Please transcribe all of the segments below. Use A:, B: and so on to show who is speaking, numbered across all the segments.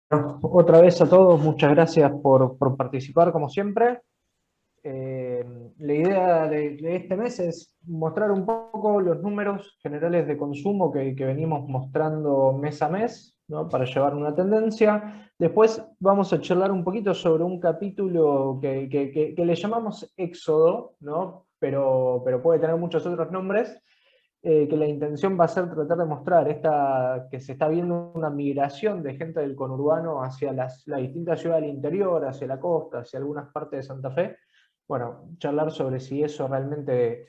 A: Otra vez a todos, muchas gracias por participar como siempre. La idea de este mes es mostrar un poco los números generales de consumo que venimos mostrando mes a mes, ¿no? Para llevar una tendencia. Después vamos a charlar un poquito sobre un capítulo que le llamamos Éxodo, ¿no? Pero puede tener muchos otros nombres, que la intención va a ser tratar de mostrar que se está viendo una migración de gente del conurbano hacia la distintas ciudades del interior, hacia la costa, hacia algunas partes de Santa Fe. Bueno, charlar sobre si eso realmente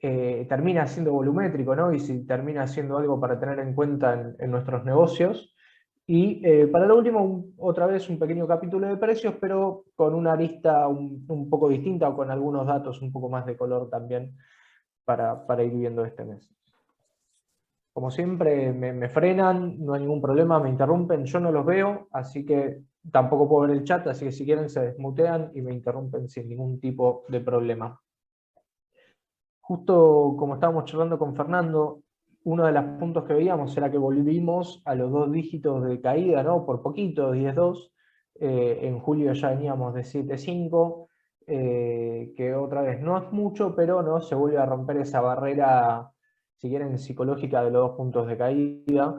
A: termina siendo volumétrico, ¿no? Y si termina siendo algo para tener en cuenta en nuestros negocios. Y para lo último, otra vez un pequeño capítulo de precios, pero con una arista un poco distinta o con algunos datos un poco más de color también para ir viendo este mes. Como siempre, me frenan, no hay ningún problema, me interrumpen, yo no los veo, así que tampoco puedo ver el chat, así que si quieren se desmutean y me interrumpen sin ningún tipo de problema. Justo como estábamos charlando con Fernando, uno de los puntos que veíamos era que volvimos a los dos dígitos de caída, ¿no? Por poquito, 10,2. En julio ya veníamos de 7,5, que otra vez no es mucho, pero no se vuelve a romper esa barrera, si quieren, psicológica de los dos puntos de caída.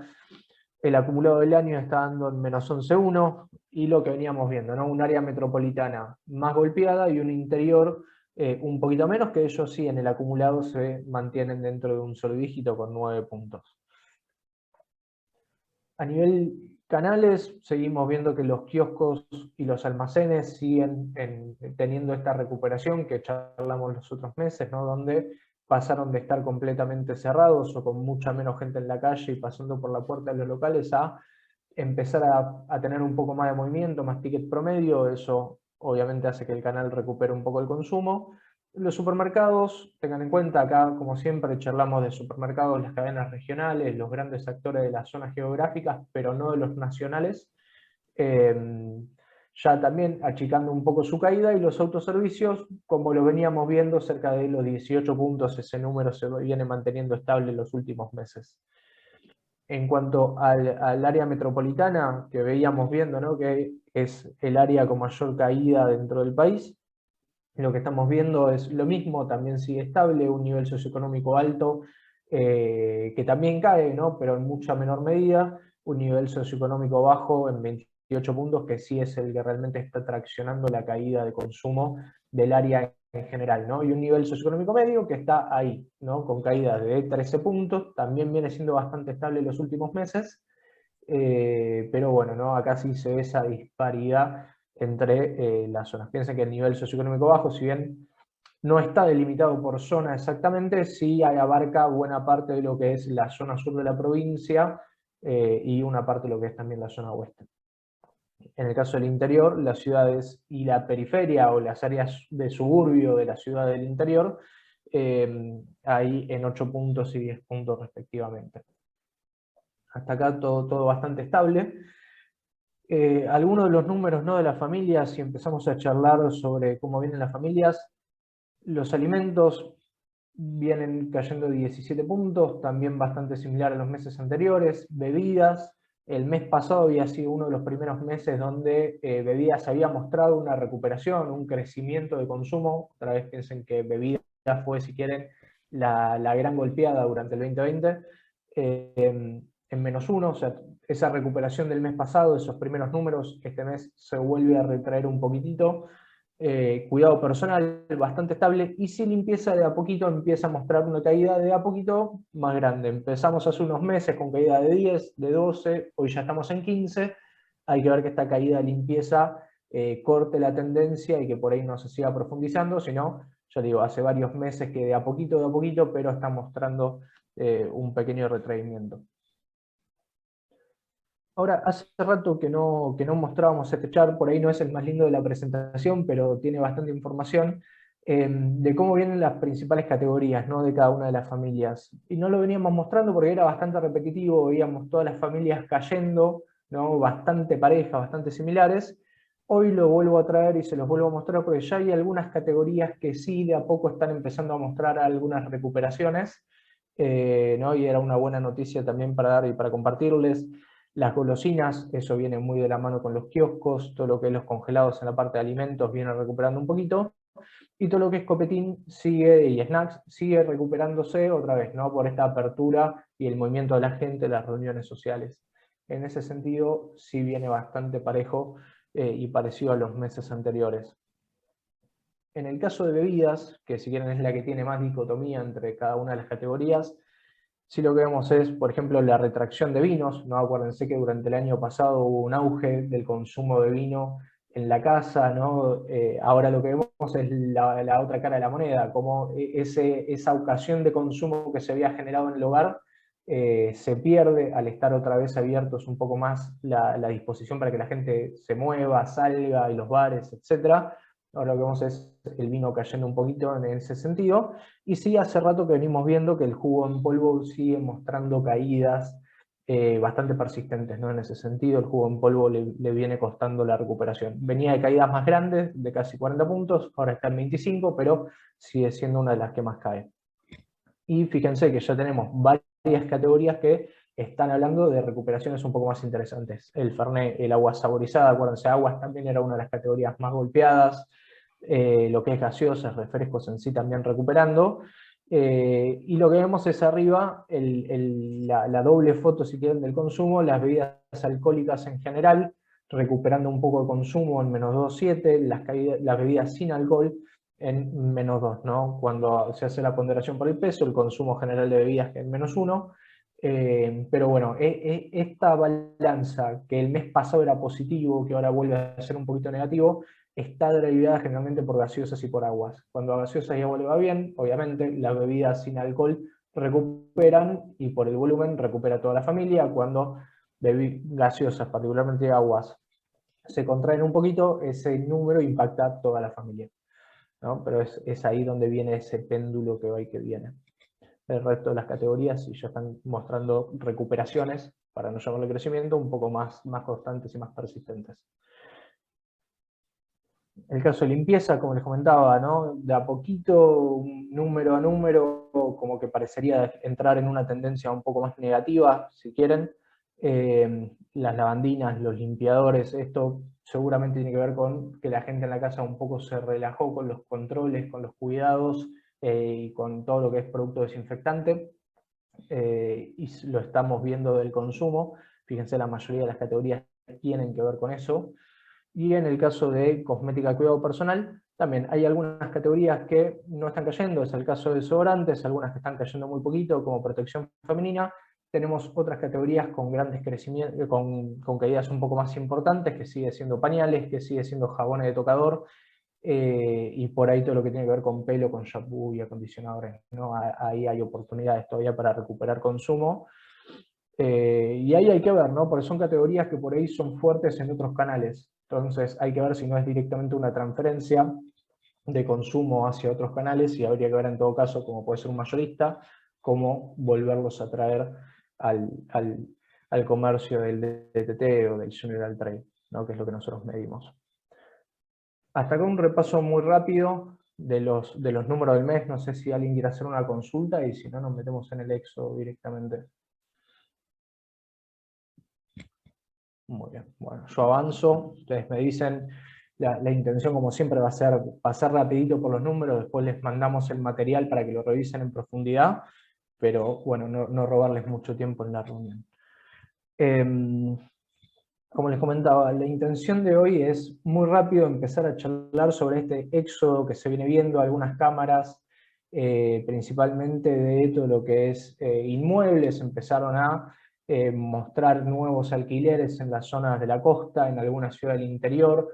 A: El acumulado del año está dando en menos 11,1 y lo que veníamos viendo, ¿no? Un área metropolitana más golpeada y un interior un poquito menos, que ellos sí en el acumulado se mantienen dentro de un solo dígito con 9 puntos. A nivel canales, seguimos viendo que los kioscos y los almacenes siguen teniendo esta recuperación que charlamos los otros meses, ¿no? Donde pasaron de estar completamente cerrados o con mucha menos gente en la calle y pasando por la puerta de los locales a empezar a tener un poco más de movimiento, más ticket promedio. Eso obviamente hace que el canal recupere un poco el consumo. Los supermercados, tengan en cuenta acá, como siempre, charlamos de supermercados, las cadenas regionales, los grandes actores de las zonas geográficas, pero no de los nacionales. Eh, ya también achicando un poco su caída, y los autoservicios, como lo veníamos viendo, cerca de los 18 puntos, ese número se viene manteniendo estable en los últimos meses. En cuanto al área metropolitana que veíamos viendo, ¿no? Que es el área con mayor caída dentro del país, lo que estamos viendo es lo mismo, también sigue estable, un nivel socioeconómico alto, que también cae, ¿no? Pero en mucha menor medida, un nivel socioeconómico bajo en 28 puntos, que sí es el que realmente está traccionando la caída de consumo del área en general, ¿no? Y un nivel socioeconómico medio que está ahí, ¿no? Con caídas de 13 puntos, también viene siendo bastante estable en los últimos meses, pero bueno, ¿no? Acá sí se ve esa disparidad entre las zonas. Piensen que el nivel socioeconómico bajo, si bien no está delimitado por zona exactamente, sí abarca buena parte de lo que es la zona sur de la provincia, y una parte de lo que es también la zona oeste. En el caso del interior, las ciudades y la periferia o las áreas de suburbio de la ciudad del interior, ahí en 8 puntos y 10 puntos respectivamente. Hasta acá todo bastante estable. Algunos de los números, ¿no? De las familias, si empezamos a charlar sobre cómo vienen las familias, los alimentos vienen cayendo 17 puntos, también bastante similar a los meses anteriores. Bebidas, el mes pasado había sido uno de los primeros meses donde bebidas había mostrado una recuperación, un crecimiento de consumo. Otra vez piensen que bebidas fue, si quieren, la gran golpeada durante el 2020. En -1, o sea, esa recuperación del mes pasado, esos primeros números, este mes se vuelve a retraer un poquitito. Cuidado personal bastante estable, y si limpieza de a poquito empieza a mostrar una caída de a poquito más grande. Empezamos hace unos meses con caída de 10, de 12, hoy ya estamos en 15. Hay que ver que esta caída de limpieza corte la tendencia y que por ahí no se siga profundizando, sino, yo digo, hace varios meses que de a poquito, pero está mostrando un pequeño retraimiento. Ahora, hace rato que no mostrábamos este chart, por ahí no es el más lindo de la presentación, pero tiene bastante información, de cómo vienen las principales categorías, ¿no? De cada una de las familias. Y no lo veníamos mostrando porque era bastante repetitivo, veíamos todas las familias cayendo, ¿no? Bastante parejas, bastante similares. Hoy lo vuelvo a traer y se los vuelvo a mostrar porque ya hay algunas categorías que sí de a poco están empezando a mostrar algunas recuperaciones, ¿no? Y era una buena noticia también para dar y para compartirles. Las golosinas, eso viene muy de la mano con los kioscos, todo lo que es los congelados en la parte de alimentos viene recuperando un poquito, y todo lo que es copetín sigue, y snacks sigue recuperándose otra vez, ¿no? Por esta apertura y el movimiento de la gente, las reuniones sociales. En ese sentido, sí viene bastante parejo y parecido a los meses anteriores. En el caso de bebidas, que si quieren es la que tiene más dicotomía entre cada una de las categorías, sí lo que vemos es, por ejemplo, la retracción de vinos, ¿no? Acuérdense que durante el año pasado hubo un auge del consumo de vino en la casa, ¿no? Ahora lo que vemos es la otra cara de la moneda, como esa ocasión de consumo que se había generado en el hogar se pierde al estar otra vez abiertos un poco más la disposición para que la gente se mueva, salga, y los bares, etc. Ahora lo que vemos es el vino cayendo un poquito en ese sentido. Y sí, hace rato que venimos viendo que el jugo en polvo sigue mostrando caídas bastante persistentes, ¿no? En ese sentido, el jugo en polvo le viene costando la recuperación. Venía de caídas más grandes, de casi 40 puntos, ahora está en 25, pero sigue siendo una de las que más cae. Y fíjense que ya tenemos varias categorías que están hablando de recuperaciones un poco más interesantes. El Fernet, el agua saborizada, acuérdense, aguas también era una de las categorías más golpeadas. Lo que es gaseosas, refrescos en sí también recuperando. Y lo que vemos es arriba la doble foto, si quieren, del consumo, las bebidas alcohólicas en general, recuperando un poco de consumo en menos 2,7, las bebidas sin alcohol en menos 2, ¿no? Cuando se hace la ponderación por el peso, el consumo general de bebidas en menos 1. Pero bueno, esta balanza que el mes pasado era positivo, que ahora vuelve a ser un poquito negativo, está derivada generalmente por gaseosas y por aguas. Cuando a gaseosas y agua le va bien, obviamente las bebidas sin alcohol recuperan y por el volumen recupera toda la familia. Cuando gaseosas, particularmente aguas, se contraen un poquito, ese número impacta a toda la familia, ¿no? Pero es ahí donde viene ese péndulo que va y que viene. El resto de las categorías sí ya están mostrando recuperaciones, para no llamarle crecimiento, un poco más constantes y más persistentes. El caso de limpieza, como les comentaba, ¿no? De a poquito, número a número, como que parecería entrar en una tendencia un poco más negativa, si quieren. Las lavandinas, los limpiadores, esto seguramente tiene que ver con que la gente en la casa un poco se relajó con los controles, con los cuidados y con todo lo que es producto desinfectante. Y lo estamos viendo del consumo. Fíjense, la mayoría de las categorías tienen que ver con eso. Y en el caso de cosmética y cuidado personal, también hay algunas categorías que no están cayendo, es el caso de desodorantes, algunas que están cayendo muy poquito, como protección femenina. Tenemos otras categorías con grandes crecimientos, con caídas un poco más importantes, que sigue siendo pañales, que sigue siendo jabones de tocador, y por ahí todo lo que tiene que ver con pelo, con shampoo y acondicionadores, ¿no? Ahí hay oportunidades todavía para recuperar consumo. Y ahí hay que ver, ¿no? Porque son categorías que por ahí son fuertes en otros canales. Entonces hay que ver si no es directamente una transferencia de consumo hacia otros canales, y habría que ver en todo caso, como puede ser un mayorista, cómo volverlos a traer al comercio del DTT o del General Trade, ¿no? Que es lo que nosotros medimos. Hasta acá un repaso muy rápido de los números del mes. No sé si alguien quiere hacer una consulta, y si no, nos metemos en el EXO directamente. Muy bien, bueno, yo avanzo, ustedes me dicen, la intención como siempre va a ser pasar rapidito por los números, después les mandamos el material para que lo revisen en profundidad, pero bueno, no robarles mucho tiempo en la reunión. Como les comentaba, la intención de hoy es muy rápido empezar a charlar sobre este éxodo que se viene viendo, algunas cámaras, principalmente de todo lo que es inmuebles, empezaron a mostrar nuevos alquileres en las zonas de la costa, en alguna ciudad del interior.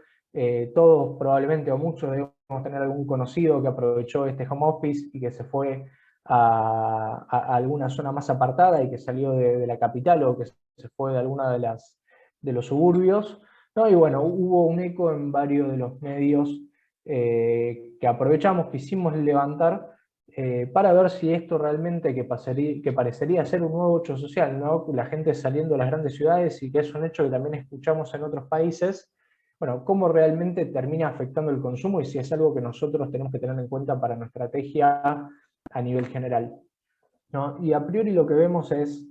A: Todos probablemente, o muchos, debemos tener algún conocido que aprovechó este home office y que se fue a alguna zona más apartada y que salió de la capital, o que se fue de alguna de los suburbios, ¿no? Y bueno, hubo un eco en varios de los medios que aprovechamos, quisimos levantar para ver si esto realmente que parecería ser un nuevo hecho social, ¿no? La gente saliendo de las grandes ciudades, y que es un hecho que también escuchamos en otros países, bueno, cómo realmente termina afectando el consumo y si es algo que nosotros tenemos que tener en cuenta para nuestra estrategia a nivel general, ¿no? Y a priori lo que vemos es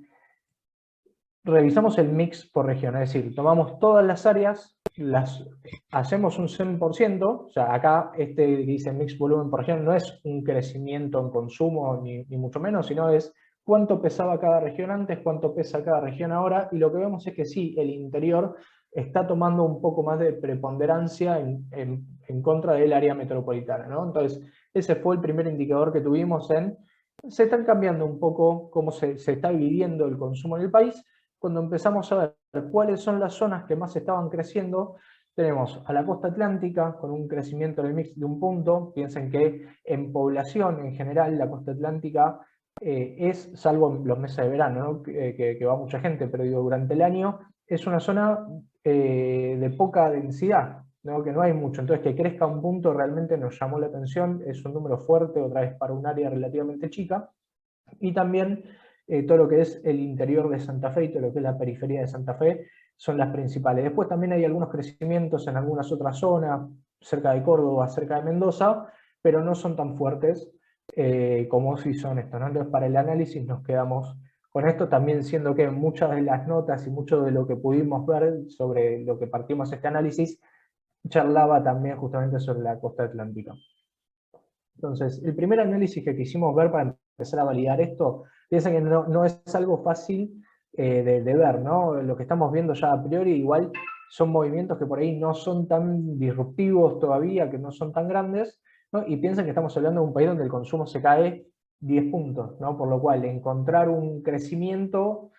A: revisamos el mix por región, es decir, tomamos todas las áreas, las hacemos un 100%, o sea, acá este que dice mix volumen por región no es un crecimiento en consumo, ni mucho menos, sino es cuánto pesaba cada región antes, cuánto pesa cada región ahora, y lo que vemos es que sí, el interior está tomando un poco más de preponderancia en contra del área metropolitana, ¿no? Entonces, ese fue el primer indicador que tuvimos se están cambiando un poco cómo se está dividiendo el consumo en el país. Cuando empezamos a ver cuáles son las zonas que más estaban creciendo, tenemos a la costa atlántica con un crecimiento en el mix de 1 punto. Piensen que en población en general la costa atlántica es, salvo en los meses de verano, ¿no? que va mucha gente, pero digo, durante el año es una zona de poca densidad, ¿no? Que no hay mucho. Entonces que crezca 1 punto realmente nos llamó la atención, es un número fuerte, otra vez para un área relativamente chica. Y también todo lo que es el interior de Santa Fe y todo lo que es la periferia de Santa Fe son las principales. Después también hay algunos crecimientos en algunas otras zonas, cerca de Córdoba, cerca de Mendoza, pero no son tan fuertes como si son estos, ¿no? Entonces para el análisis nos quedamos con esto, también siendo que muchas de las notas y mucho de lo que pudimos ver sobre lo que partimos este análisis, charlaba también justamente sobre la costa atlántica. Entonces, el primer análisis que quisimos ver para empezar a validar esto, piensen que no es algo fácil de ver, ¿no? Lo que estamos viendo ya a priori igual son movimientos que por ahí no son tan disruptivos todavía, que no son tan grandes, ¿no? Y piensen que estamos hablando de un país donde el consumo se cae 10 puntos, ¿no? Por lo cual encontrar un crecimiento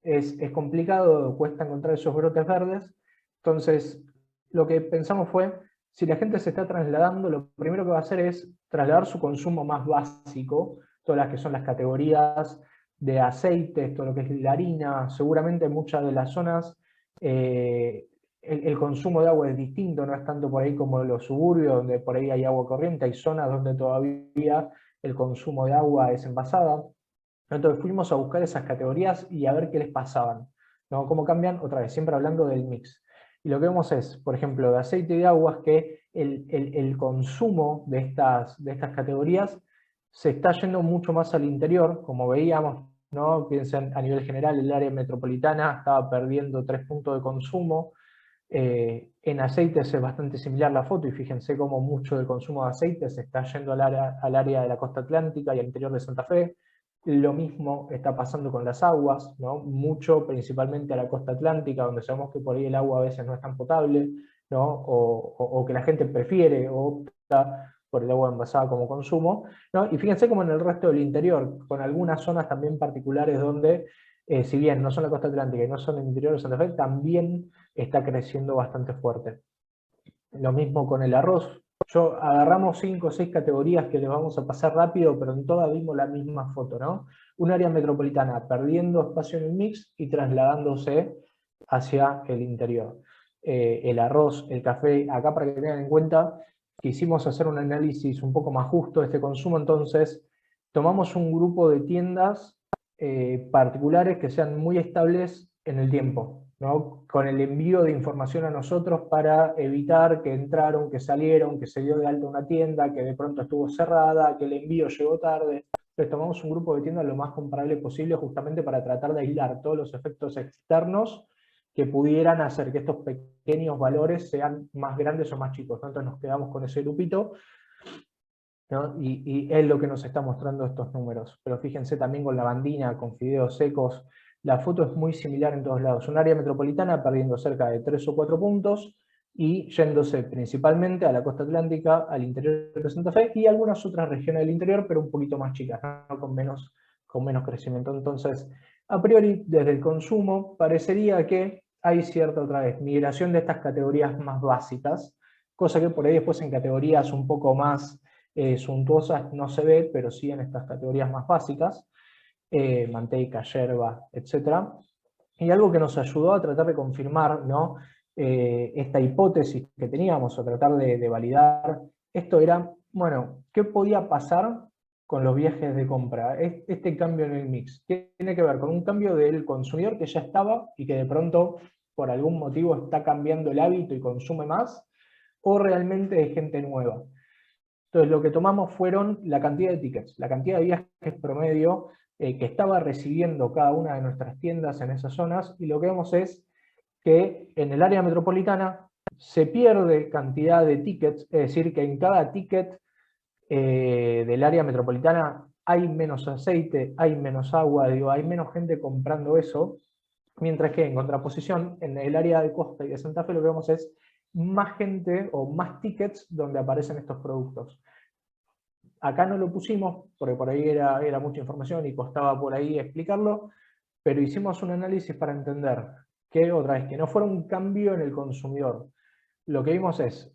A: es complicado, cuesta encontrar esos brotes verdes. Entonces, lo que pensamos fue, si la gente se está trasladando, lo primero que va a hacer es trasladar su consumo más básico, todas las que son las categorías de aceites, todo lo que es la harina, seguramente en muchas de las zonas el consumo de agua es distinto, no es tanto por ahí como en los suburbios, donde por ahí hay agua corriente, hay zonas donde todavía el consumo de agua es envasada. Entonces fuimos a buscar esas categorías y a ver qué les pasaban, ¿no? Cómo cambian, otra vez, siempre hablando del mix. Y lo que vemos es, por ejemplo, de aceite y de aguas, que el consumo de estas categorías se está yendo mucho más al interior, como veíamos, ¿no? Piensen, a nivel general, el área metropolitana estaba perdiendo 3 puntos de consumo. En aceites es bastante similar la foto, y fíjense cómo mucho del consumo de aceites se está yendo al área de la costa atlántica y al interior de Santa Fe. Lo mismo está pasando con las aguas, ¿no? Mucho, principalmente a la costa atlántica, donde sabemos que por ahí el agua a veces no es tan potable, ¿no? O que la gente prefiere o opta por el agua envasada como consumo, ¿no? Y fíjense como en el resto del interior, con algunas zonas también particulares donde, si bien no son la costa atlántica y no son el interior de Santa Fe, también está creciendo bastante fuerte. Lo mismo con el arroz. Agarramos 5 o 6 categorías que les vamos a pasar rápido, pero en todas vimos la misma foto, ¿no? Un área metropolitana perdiendo espacio en el mix y trasladándose hacia el interior. El arroz, el café, acá para que tengan en cuenta, quisimos hacer un análisis un poco más justo de este consumo, entonces tomamos un grupo de tiendas particulares que sean muy estables en el tiempo, ¿no? Con el envío de información a nosotros para evitar que entraron, que salieron, que se dio de alta una tienda, que de pronto estuvo cerrada, que el envío llegó tarde. Entonces tomamos un grupo de tiendas lo más comparable posible, justamente para tratar de aislar todos los efectos externos que pudieran hacer que estos pequeños valores sean más grandes o más chicos, ¿no? Entonces nos quedamos con ese grupito, ¿no? Y es lo que nos está mostrando estos números. Pero fíjense también con la bandina, con fideos secos, la foto es muy similar en todos lados. Un área metropolitana perdiendo cerca de 3 o 4 puntos y yéndose principalmente a la costa atlántica, al interior de Santa Fe y algunas otras regiones del interior, pero un poquito más chicas, ¿no? con menos crecimiento. Entonces, a priori, desde el consumo, parecería que hay cierta, otra vez, migración de estas categorías más básicas, cosa que por ahí después en categorías un poco más suntuosas no se ve, pero sí en estas categorías más básicas, manteca, yerba, etc. Y algo que nos ayudó a tratar de confirmar, ¿no? Esta hipótesis que teníamos, a tratar de validar, esto era, bueno, ¿qué podía pasar con los viajes de compra? Este cambio en el mix tiene que ver con un cambio del consumidor que ya estaba y que de pronto, por algún motivo, está cambiando el hábito y consume más, o realmente de gente nueva. Entonces lo que tomamos fueron la cantidad de tickets, la cantidad de viajes promedio que estaba recibiendo cada una de nuestras tiendas en esas zonas, y lo que vemos es que en el área metropolitana se pierde cantidad de tickets, es decir, que en cada ticket del área metropolitana hay menos aceite, hay menos agua, digo, hay menos gente comprando eso, mientras que en contraposición, en el área de Costa y de Santa Fe lo que vemos es más gente o más tickets donde aparecen estos productos. Acá no lo pusimos, porque por ahí era mucha información y costaba por ahí explicarlo, pero hicimos un análisis para entender que, otra vez, que no fuera un cambio en el consumidor. Lo que vimos es,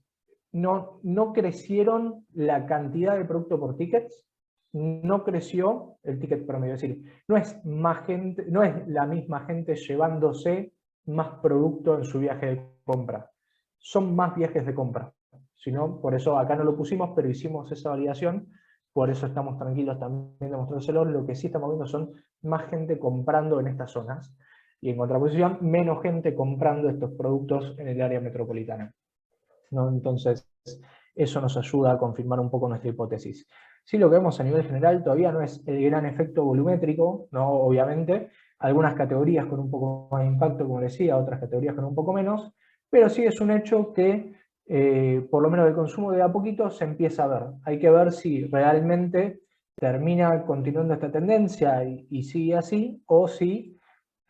A: no crecieron la cantidad de producto por tickets, no creció el ticket promedio, es decir, no es más gente, no es la misma gente llevándose más producto en su viaje de compra, son más viajes de compra. Si no, por eso acá no lo pusimos, pero hicimos esa validación, por eso estamos tranquilos también demostrándoselo. Lo que sí estamos viendo son más gente comprando en estas zonas, y en contraposición, menos gente comprando estos productos en el área metropolitana, ¿no? Entonces, eso nos ayuda a confirmar un poco nuestra hipótesis. Sí, lo que vemos a nivel general todavía no es el gran efecto volumétrico, ¿no? Obviamente, algunas categorías con un poco más de impacto, como decía, otras categorías con un poco menos, pero sí es un hecho que, por lo menos el consumo de a poquito se empieza a ver. Hay que ver si realmente termina continuando esta tendencia y sigue así, o si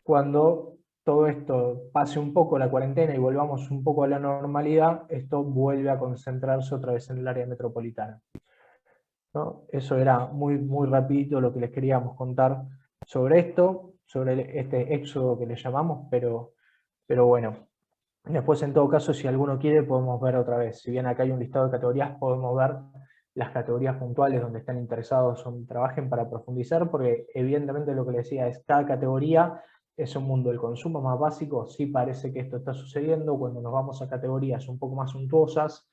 A: cuando todo esto pase un poco la cuarentena y volvamos un poco a la normalidad, esto vuelve a concentrarse otra vez en el área metropolitana, ¿no? Eso era muy, muy rapidito lo que les queríamos contar sobre esto, sobre este éxodo que le llamamos, pero bueno. Después, en todo caso, si alguno quiere, podemos ver otra vez. Si bien acá hay un listado de categorías, podemos ver las categorías puntuales donde están interesados o trabajen para profundizar, porque evidentemente lo que les decía es cada categoría es un mundo. El consumo más básico sí parece que esto está sucediendo. Cuando nos vamos a categorías un poco más suntuosas,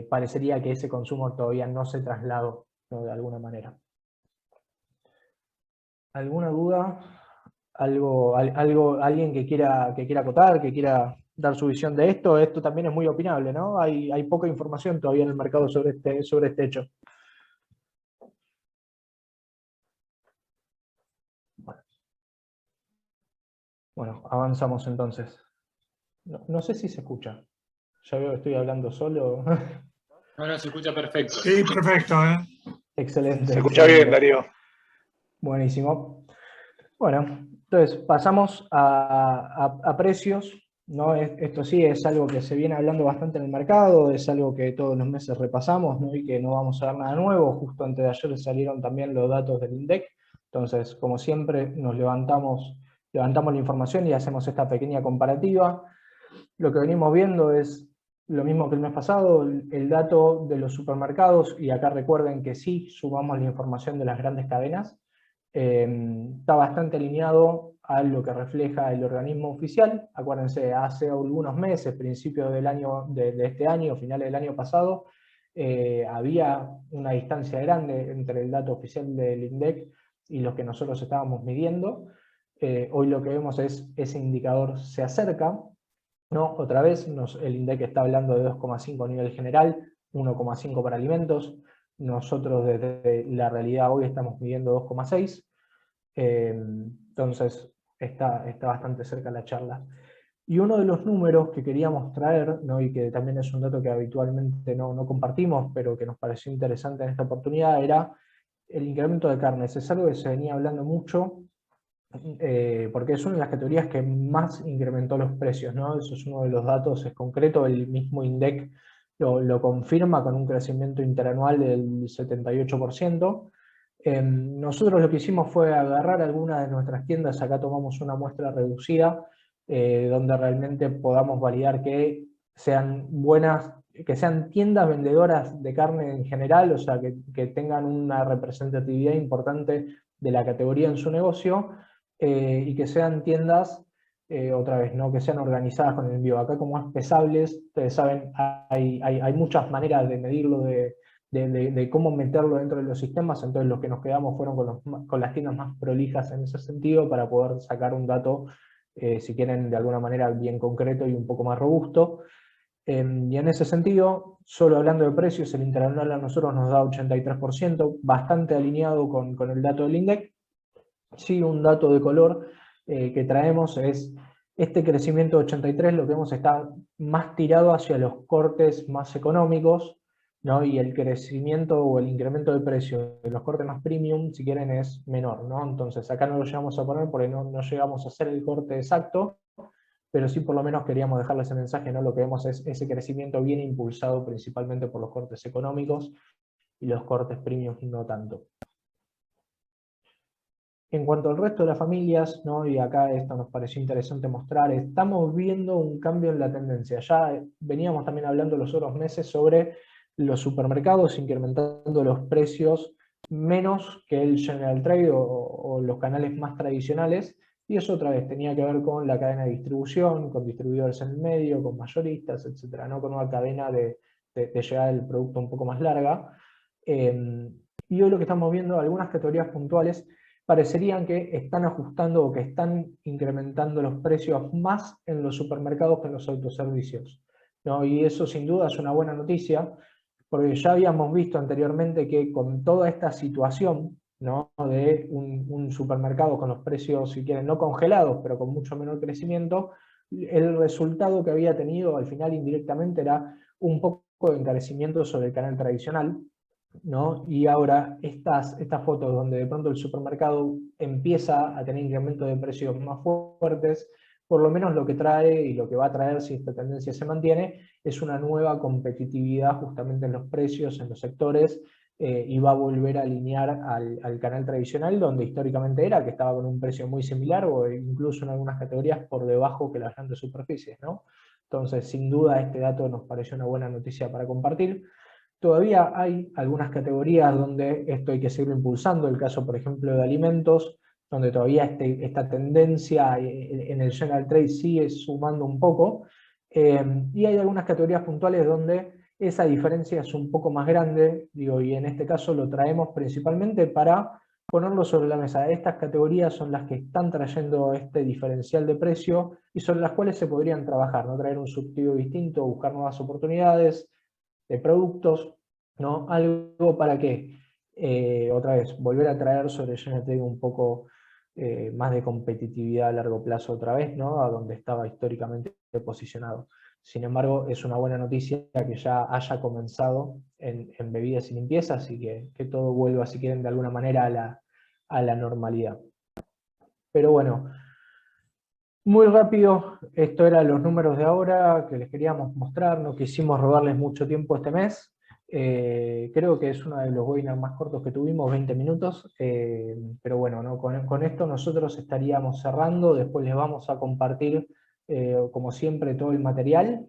A: parecería que ese consumo todavía no se trasladó, ¿no? De alguna manera. ¿Alguna duda? Alguien que quiera acotar, que quiera dar su visión de esto? Esto también es muy opinable, ¿no? Hay poca información todavía en el mercado sobre este hecho. Bueno, avanzamos entonces. No sé si se escucha. Ya veo que estoy hablando solo.
B: No, se escucha perfecto.
C: Sí, perfecto.
A: Excelente.
D: Se escucha bien, Darío.
A: Buenísimo. Bueno, entonces pasamos a precios, ¿no? Esto sí es algo que se viene hablando bastante en el mercado, es algo que todos los meses repasamos, ¿no? Y que no vamos a ver nada nuevo. Justo antes de ayer salieron también los datos del INDEC. Entonces, como siempre, nos levantamos la información y hacemos esta pequeña comparativa. Lo que venimos viendo es lo mismo que el mes pasado, el dato de los supermercados, y acá recuerden que sí sumamos la información de las grandes cadenas. Está bastante alineado a lo que refleja el organismo oficial. Acuérdense, hace algunos meses, principios del año, de este año, finales del año pasado, había una distancia grande entre el dato oficial del INDEC y lo que nosotros estábamos midiendo. Hoy lo que vemos es ese indicador se acerca, ¿no? Otra vez, el INDEC está hablando de 2,5 a nivel general, 1,5 para alimentos. Nosotros desde la realidad hoy estamos midiendo 2,6. Entonces está bastante cerca la charla. Y uno de los números que queríamos traer, ¿no? Y que también es un dato que habitualmente no compartimos, pero que nos pareció interesante en esta oportunidad, era el incremento de carnes. Es algo que se venía hablando mucho, porque es una de las categorías que más incrementó los precios, ¿no? Eso es uno de los datos, es concreto, el mismo INDEC lo confirma con un crecimiento interanual del 78%. Nosotros lo que hicimos fue agarrar algunas de nuestras tiendas, acá tomamos una muestra reducida, donde realmente podamos validar que sean buenas, que sean tiendas vendedoras de carne en general, o sea, que tengan una representatividad importante de la categoría en su negocio, y que sean tiendas, otra vez, ¿no? Que sean organizadas con el envío. Acá, como es pesables, ustedes saben, hay muchas maneras de medirlo, de cómo meterlo dentro de los sistemas. Entonces los que nos quedamos fueron con las tiendas más prolijas en ese sentido, para poder sacar un dato, si quieren, de alguna manera bien concreto y un poco más robusto. Y en ese sentido, solo hablando de precios, el interanual a nosotros nos da 83%, bastante alineado con el dato del INDEC. Sí, un dato de color que traemos es este crecimiento de 83, lo que vemos está más tirado hacia los cortes más económicos, ¿no? Y el crecimiento o el incremento de precio de los cortes más premium, si quieren, es menor, ¿no? Entonces acá no lo llegamos a poner porque no llegamos a hacer el corte exacto, pero sí por lo menos queríamos dejarles ese mensaje, ¿no? Lo que vemos es ese crecimiento bien impulsado principalmente por los cortes económicos y los cortes premium no tanto. En cuanto al resto de las familias, ¿no? Y acá esto nos pareció interesante mostrar, estamos viendo un cambio en la tendencia. Ya veníamos también hablando los otros meses sobre los supermercados incrementando los precios menos que el General Trade o los canales más tradicionales, y eso otra vez tenía que ver con la cadena de distribución, con distribuidores en el medio, con mayoristas, etcétera, ¿no? Con una cadena de llegada del producto un poco más larga. Y hoy lo que estamos viendo, algunas categorías puntuales, parecerían que están ajustando o que están incrementando los precios más en los supermercados que en los autoservicios, ¿no? Y eso sin duda es una buena noticia, porque ya habíamos visto anteriormente que con toda esta situación, ¿no? De un supermercado con los precios, si quieren, no congelados, pero con mucho menor crecimiento, el resultado que había tenido al final indirectamente era un poco de encarecimiento sobre el canal tradicional, ¿no? Y ahora estas fotos donde de pronto el supermercado empieza a tener incremento de precios más fuertes, por lo menos lo que trae y lo que va a traer si esta tendencia se mantiene es una nueva competitividad justamente en los precios, en los sectores, y va a volver a alinear al canal tradicional donde históricamente era, que estaba con un precio muy similar o incluso en algunas categorías por debajo que las grandes superficies, ¿no? Entonces, sin duda, este dato nos pareció una buena noticia para compartir. Todavía hay algunas categorías donde esto hay que seguirlo impulsando, el caso por ejemplo de alimentos, donde todavía esta tendencia en el general trade sigue sumando un poco, y hay algunas categorías puntuales donde esa diferencia es un poco más grande, digo, y en este caso lo traemos principalmente para ponerlo sobre la mesa. Estas categorías son las que están trayendo este diferencial de precio y sobre las cuales se podrían trabajar, ¿no? Traer un subsidio distinto, buscar nuevas oportunidades de productos, ¿no? Algo para que, otra vez, volver a traer sobre Genetec un poco más de competitividad a largo plazo otra vez, ¿no? A donde estaba históricamente posicionado. Sin embargo, es una buena noticia que ya haya comenzado en bebidas y limpieza, así que todo vuelva, si quieren, de alguna manera a la normalidad. Pero bueno, muy rápido, esto eran los números de ahora que les queríamos mostrar, no quisimos robarles mucho tiempo este mes. Creo que es uno de los webinars más cortos que tuvimos, 20 minutos, pero bueno, ¿no? Con esto nosotros estaríamos cerrando, después les vamos a compartir, como siempre, todo el material.